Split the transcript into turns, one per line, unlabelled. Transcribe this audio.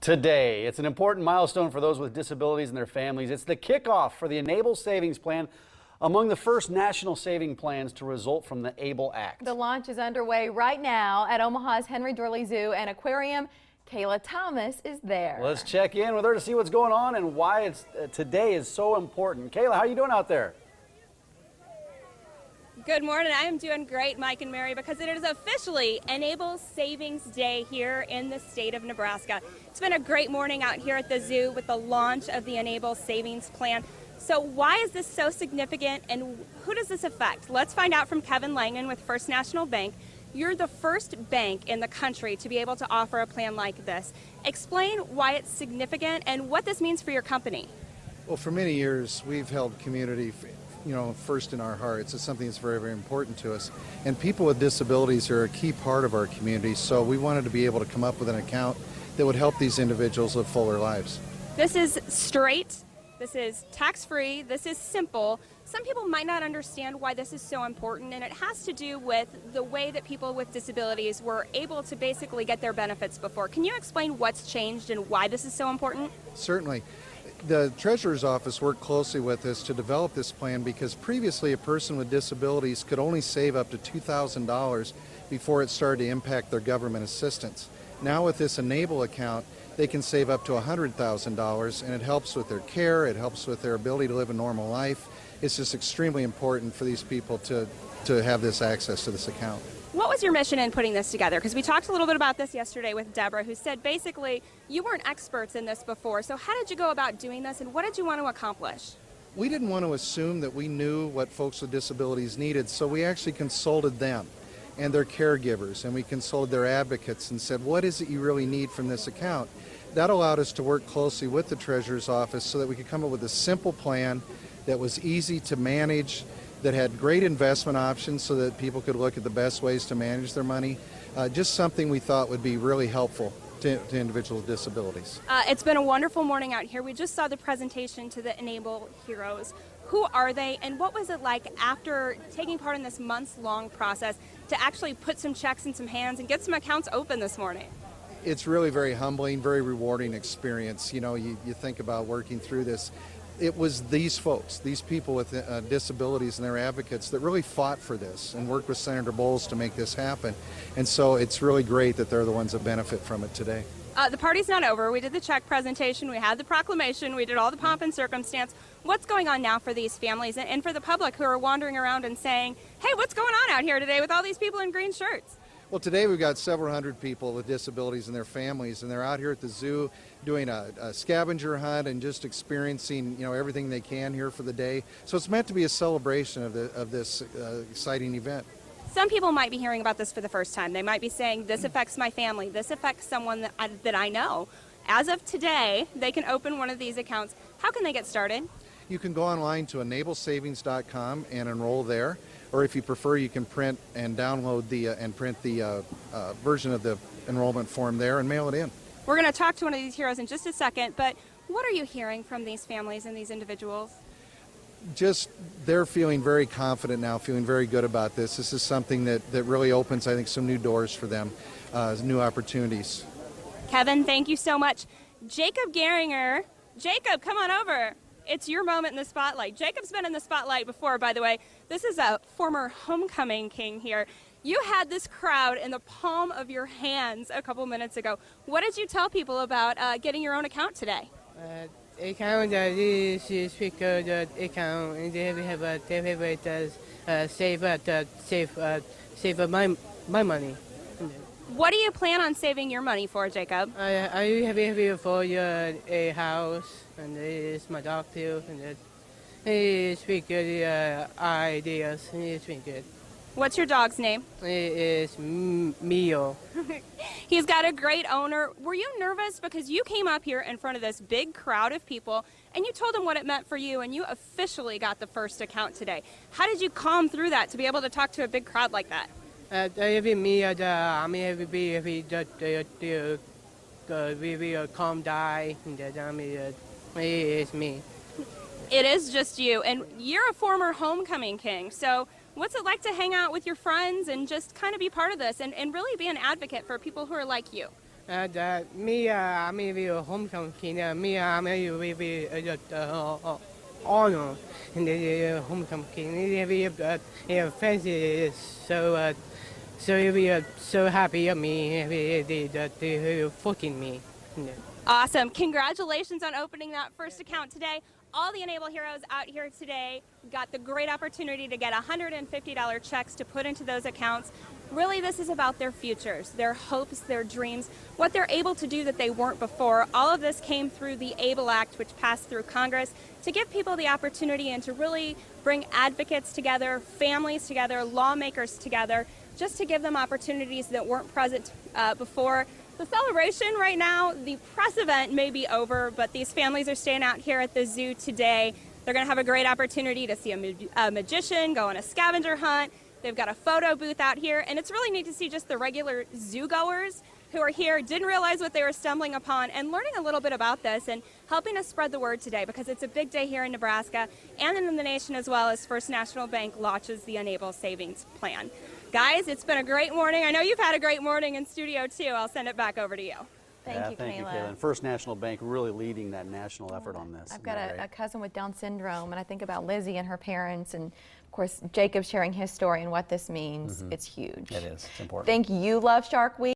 today. It's an important milestone for those with disabilities and their families. It's the kickoff for the Enable Savings Plan, among the first national saving plans to result from the ABLE Act.
The launch is underway right now at Omaha's Henry Doorly Zoo and Aquarium. Kayla Thomas is there.
Let's check in with her to see what's going on and why today is so important. Kayla, how are you doing out there?
Good morning. I am doing great, Mike and Mary, because it is officially Enable Savings Day here in the state of Nebraska. It's been a great morning out here at the zoo with the launch of the Enable Savings Plan. So why is this so significant and who does this affect? Let's find out from Kevin Langan with First National Bank. You're the first bank in the country to be able to offer a plan like this. Explain why it's significant and what this means for your company.
Well, for many years, we've held community first in our hearts. It's something that's very, very important to us. And people with disabilities are a key part of our community, so we wanted to be able to come up with an account that would help these individuals live fuller lives.
This is straight, this is tax-free, this is simple. Some people might not understand why this is so important, and it has to do with the way that people with disabilities were able to basically get their benefits before. Can you explain what's changed and why this is so important?
Certainly. The Treasurer's Office worked closely with us to develop this plan because previously a person with disabilities could only save up to $2,000 before it started to impact their government assistance. Now with this Enable account, they can save up to $100,000, and it helps with their care, it helps with their ability to live a normal life. It's just extremely important for these people to have this access to this account.
What was your mission in putting this together? Because we talked a little bit about this yesterday with Deborah, who said basically you weren't experts in this before. So how did you go about doing this, and what did you want to accomplish?
We didn't want to assume that we knew what folks with disabilities needed, so we actually consulted them and their caregivers, and we consulted their advocates and said, what is it you really need from this account? That allowed us to work closely with the Treasurer's Office so that we could come up with a simple plan that was easy to manage, that had great investment options so that people could look at the best ways to manage their money. Just something we thought would be really helpful to individuals with disabilities.
It's been a wonderful morning out here. We just saw the presentation to the Enable Heroes. Who are they, and what was it like after taking part in this months-long process to actually put some checks in some hands and get some accounts open this morning?
It's really very humbling, very rewarding experience. You know, you think about working through this. It was these folks, these people with disabilities and their advocates that really fought for this and worked with Senator Bowles to make this happen. And so it's really great that they're the ones that benefit from it today.
The party's not over. We did the check presentation, we had the proclamation, we did all the pomp and circumstance. What's going on now for these families and for the public who are wandering around and saying, hey, what's going on out here today with all these people in green shirts?
Well, today we've got several hundred people with disabilities and their families, and they're out here at the zoo doing a scavenger hunt and just experiencing, everything they can here for the day. So it's meant to be a celebration of this exciting event.
Some people might be hearing about this for the first time. They might be saying, this affects my family, this affects someone that I know. As of today, they can open one of these accounts. How can they get started?
You can go online to enablesavings.com and enroll there. Or if you prefer, you can print and download and print the version of the enrollment form there and mail it in.
We're going to talk to one of these heroes in just a second, but what are you hearing from these families and these individuals?
Just they're feeling very confident now, feeling very good about this. This is something that really opens, I think, some new doors for them, new opportunities.
Kevin, thank you so much. Jacob Geringer, Jacob, come on over. It's your moment in the spotlight. Jacob's been in the spotlight before, by the way. This is a former homecoming king here. You had this crowd in the palm of your hands a couple minutes ago. What did you tell people about getting your own account today?
Account is speaker account, and they have a save my money.
What do you plan on saving your money for, Jacob?
I have for a house, and it's my dog too, and he speak good ideas. He speak good.
What's your dog's name?
It's Mio.
He's got a great owner. Were you nervous because you came up here in front of this big crowd of people and you told them what it meant for you, and you officially got the first account today? How did you calm through that to be able to talk to a big crowd like that?
We calm die, and it's me.
It is just you, and you're a former homecoming king, so what's it like to hang out with your friends and just kind of be part of this and really be an advocate for people who are like you?
Me, I'm maybe a homecoming. Me, I'm maybe honor in the homecoming. Fancy is so so happy of me. They fucking me.
Awesome. Congratulations on opening that first account today. All the Enable heroes out here today got the great opportunity to get $150 checks to put into those accounts. Really, this is about their futures, their hopes, their dreams, what they're able to do that they weren't before. All of this came through the ABLE Act, which passed through Congress, to give people the opportunity and to really bring advocates together, families together, lawmakers together, just to give them opportunities that weren't present before. The celebration right now, the press event may be over, but these families are staying out here at the zoo today. They're going to have a great opportunity to see a magician, go on a scavenger hunt. They've got a photo booth out here, and it's really neat to see just the regular zoo goers who are here, didn't realize what they were stumbling upon, and learning a little bit about this and helping us spread the word today, because it's a big day here in Nebraska and in the nation as well, as First National Bank launches the Enable Savings Plan. Guys, it's been a great morning. I know you've had a great morning in studio too. I'll send it back over to you.
Thank you, Kayla.
And First National Bank really leading that national effort on this.
I've got a cousin with Down syndrome, and I think about Lizzie and her parents, and of course Jacob sharing his story and what this means. It's huge.
It is. It's important.
Thank you, Love Shark Week.